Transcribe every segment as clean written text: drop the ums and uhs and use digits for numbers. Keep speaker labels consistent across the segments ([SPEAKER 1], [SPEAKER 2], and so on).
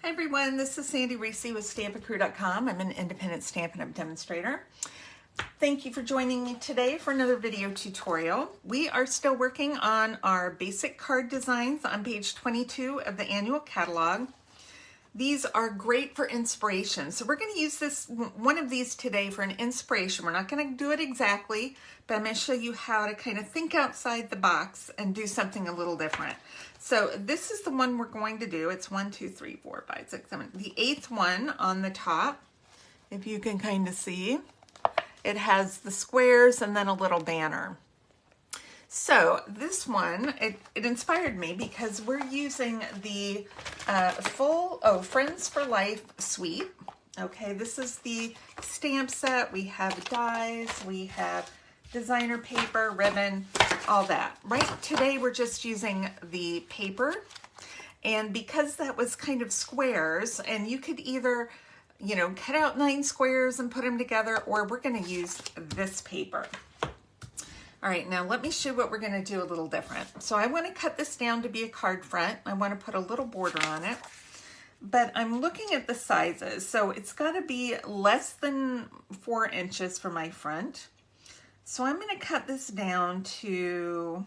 [SPEAKER 1] Hi everyone, this is Sandy Reese with Stampin' Crew.com. I'm an independent Stampin' Up! Demonstrator. Thank you for joining me today for another video tutorial. We are still working on our basic card designs on page 22 of the annual catalog. These are great for inspiration. So we're going to use one of these today for an inspiration. We're not going to do it exactly, but I'm going to show you how to kind of think outside the box and do something a little different. So this is the one we're going to do. It's 1, 2, 3, 4, 5, 6, 7. The 8th one on the top, if you can kind of see. It has the squares and then a little banner. So this one, it inspired me because we're using the Friends for Life suite. Okay, this is the stamp set. We have dies, we have designer paper, ribbon, all that. Right, today we're just using the paper. And because that was kind of squares, and you could either, you know, cut out 9 squares and put them together, or we're going to use this paper. All right, now let me show you what we're going to do a little different. So I want to cut this down to be a card front. I want to put a little border on it, but I'm looking at the sizes. So it's got to be less than 4 inches for my front. So I'm going to cut this down to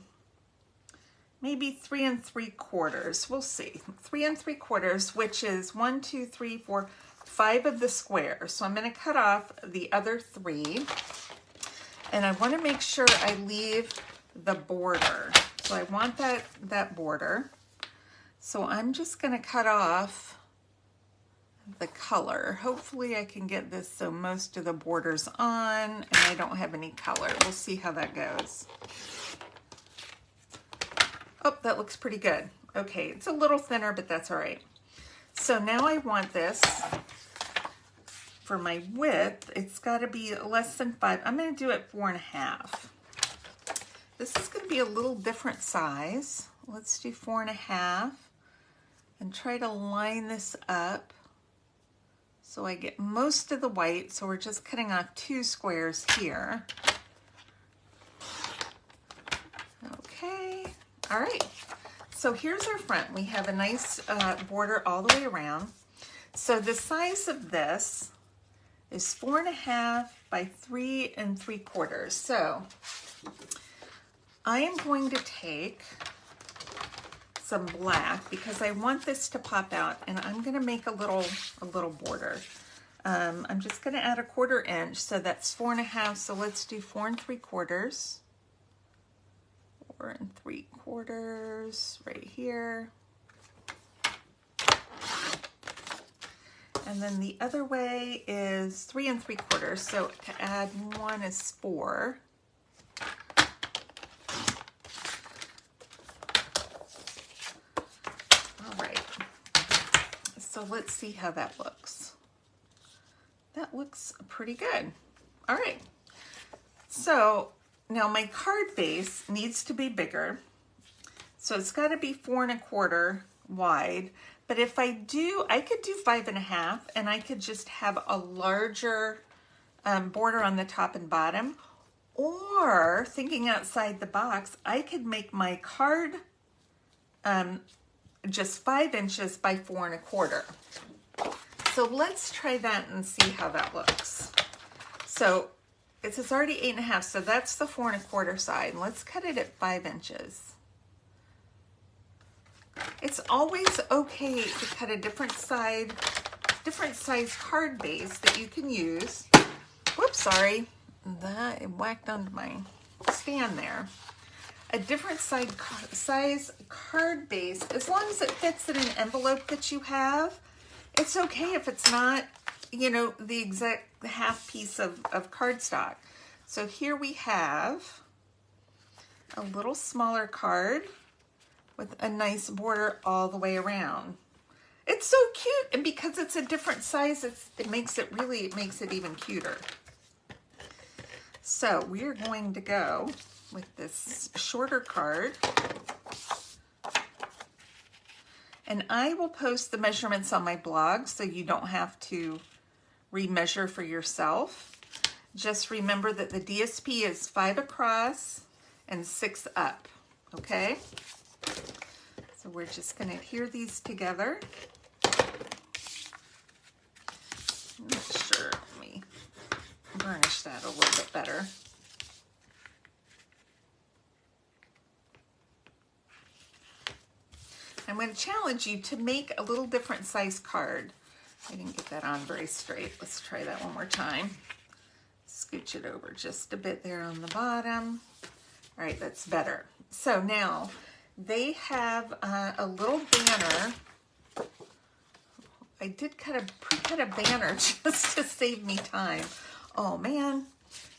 [SPEAKER 1] maybe 3 3/4. We'll see. 3 3/4, which is 1, 2, 3, 4, 5 of the squares. So I'm going to cut off the other 3. And I want to make sure I leave the border. So I want that border. So I'm just going to cut off the color. Hopefully I can get this so most of the border's on and I don't have any color. We'll see how that goes. Oh, that looks pretty good. Okay, it's a little thinner, but that's all right. So now I want this. For my width, it's got to be less than 5. I'm going to do it 4.5. This is going to be a little different size. Let's do 4.5 and try to line this up so I get most of the white. So we're just cutting off 2 squares here. Okay, all right. So here's our front. We have a nice border all the way around. So the size of this is 4.5 by 3 3/4. So I am going to take some black because I want this to pop out, and I'm going to make a little border. I'm just going to add 1/4 inch, so that's 4.5. So let's do 4 3/4. 4 3/4 right here. And then the other way is 3 3/4. So to add 1 is 4. All right. So let's see how that looks. That looks pretty good. All right. So now my card base needs to be bigger. So it's got to be 4 1/4 wide. But if I could do 5.5, and I could just have a larger border on the top and bottom. Or, thinking outside the box, I could make my card just 5 inches by 4 1/4. So let's try that and see how that looks. So it's already 8.5, so that's the 4 1/4 side. Let's cut it at 5 inches. It's always okay to cut a different size card base that you can use. Whoops, sorry. That whacked onto my stand there. A different size card base, as long as it fits in an envelope that you have. It's okay if it's not, you know, the exact half piece of cardstock. So here we have a little smaller card with a nice border all the way around. It's so cute, and because it's a different size, it makes it even cuter. So we're going to go with this shorter card, and I will post the measurements on my blog so you don't have to remeasure for yourself. Just remember that the DSP is 5 across and 6 up, okay? So we're just going to adhere these together. I'm not sure. Let me burnish that a little bit better. I'm going to challenge you to make a little different size card. I didn't get that on very straight. Let's try that one more time. Scooch it over just a bit there on the bottom. All right, that's better. So now they have a little banner. I did pre-cut a banner just to save me time. Oh man,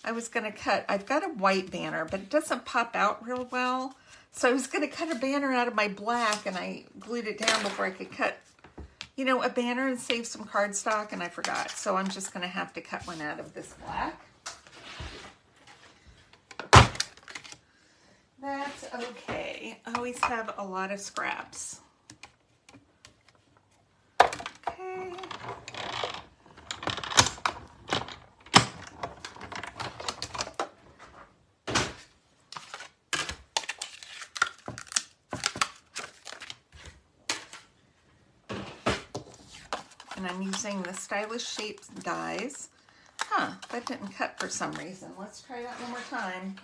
[SPEAKER 1] I was gonna cut, I've got a white banner, but it doesn't pop out real well. So I was gonna cut a banner out of my black and I glued it down before I could cut, you know, a banner and save some cardstock, and I forgot. So I'm just gonna have to cut one out of this black. That's okay. I always have a lot of scraps. Okay. And I'm using the Stylish Shapes dies. Huh, that didn't cut for some reason. Let's try that one more time.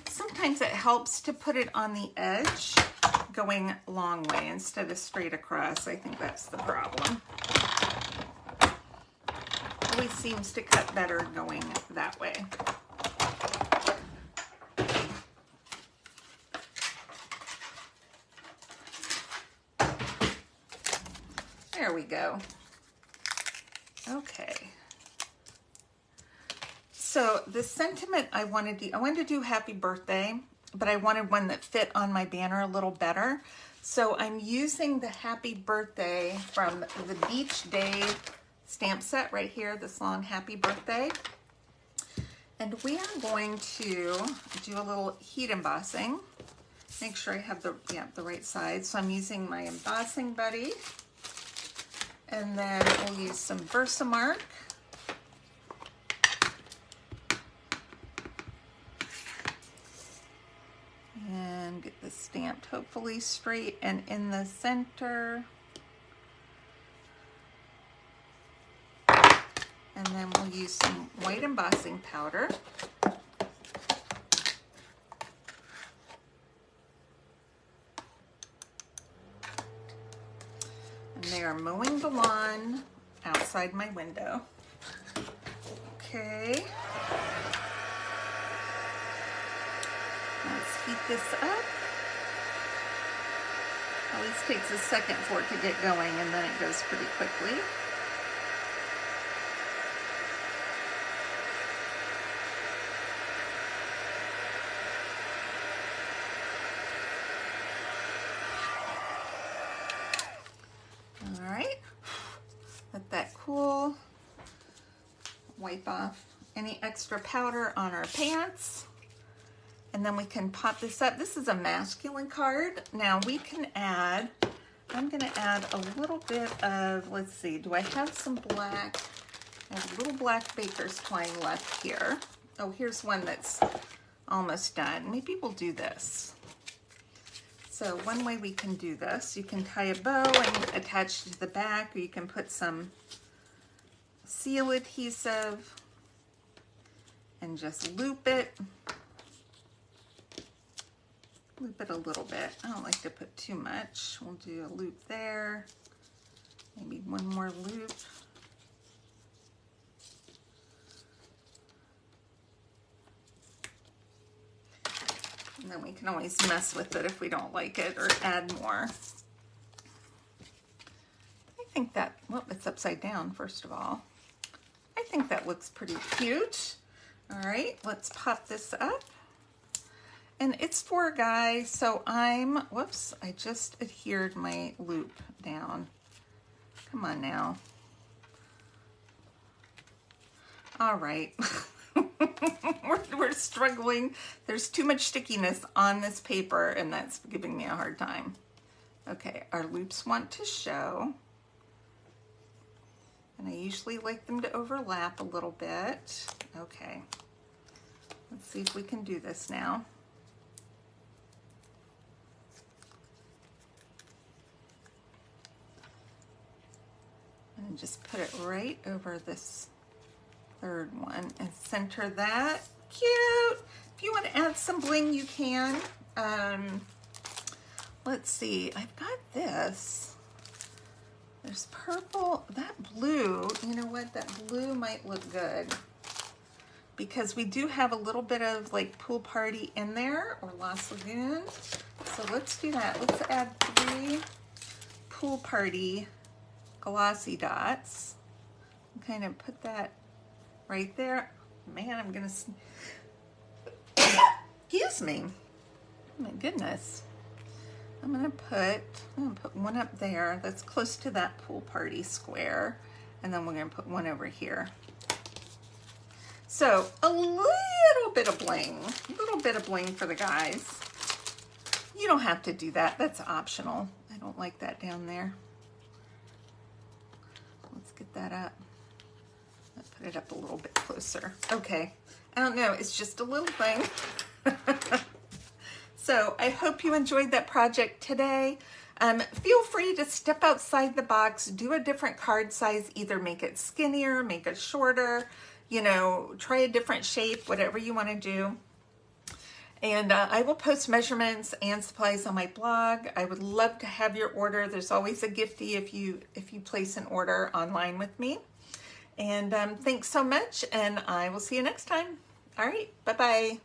[SPEAKER 1] Sometimes it helps to put it on the edge going long way instead of straight across. I think that's the problem. Always seems to cut better going that way. There we go. Okay. So the sentiment I wanted to do happy birthday, but I wanted one that fit on my banner a little better. So I'm using the happy birthday from the Beach Day stamp set right here, this long happy birthday. And we are going to do a little heat embossing. Make sure I have the right size. So I'm using my embossing buddy. And then we'll use some Versamark. And get this stamped hopefully straight and in the center. And then we'll use some white embossing powder. And they are mowing the lawn outside my window. Okay. Let's heat this up. At least takes a second for it to get going, and then it goes pretty quickly. All right, let that cool. Wipe off any extra powder on our pants. And then we can pop this up. This is a masculine card. Now we can add, I'm gonna add a little bit of, let's see, do I have some black? I have a little black baker's twine left here. Oh, here's one that's almost done. Maybe we'll do this. So one way we can do this, you can tie a bow and attach it to the back, or you can put some seal adhesive and just loop it. Loop it a little bit. I don't like to put too much. We'll do a loop there, maybe one more loop. And then we can always mess with it if we don't like it or add more. I think that, well, it's upside down first of all. I think that looks pretty cute. All right, let's pop this up. And it's for a guy, so whoops, I just adhered my loop down. Come on now. All right, we're struggling. There's too much stickiness on this paper, and that's giving me a hard time. Okay, our loops want to show. And I usually like them to overlap a little bit. Okay, let's see if we can do this now. just put it right over this third one and center that. Cute. If you want to add some bling, you can. Let's see, I've got this. There's purple, that blue, you know what, that blue might look good because we do have a little bit of like Pool Party in there, or Lost Lagoon. So let's do that. Let's add 3 Pool Party glossy dots. Kind of put that right there. Man, I'm gonna, excuse me. Oh my goodness. I'm gonna put one up there that's close to that Pool Party square, and then we're gonna put one over here. So a little bit of bling for the guys. You don't have to do that, that's optional. I don't like that down there. Let's get that up. Let's put it up a little bit closer. Okay, I don't know, it's just a little thing. So I hope you enjoyed that project today. Feel free to step outside the box, do a different card size, either make it skinnier, make it shorter, you know, try a different shape, whatever you want to do. And I will post measurements and supplies on my blog. I would love to have your order. There's always a gifty if you place an order online with me. And thanks so much, and I will see you next time. All right, bye-bye.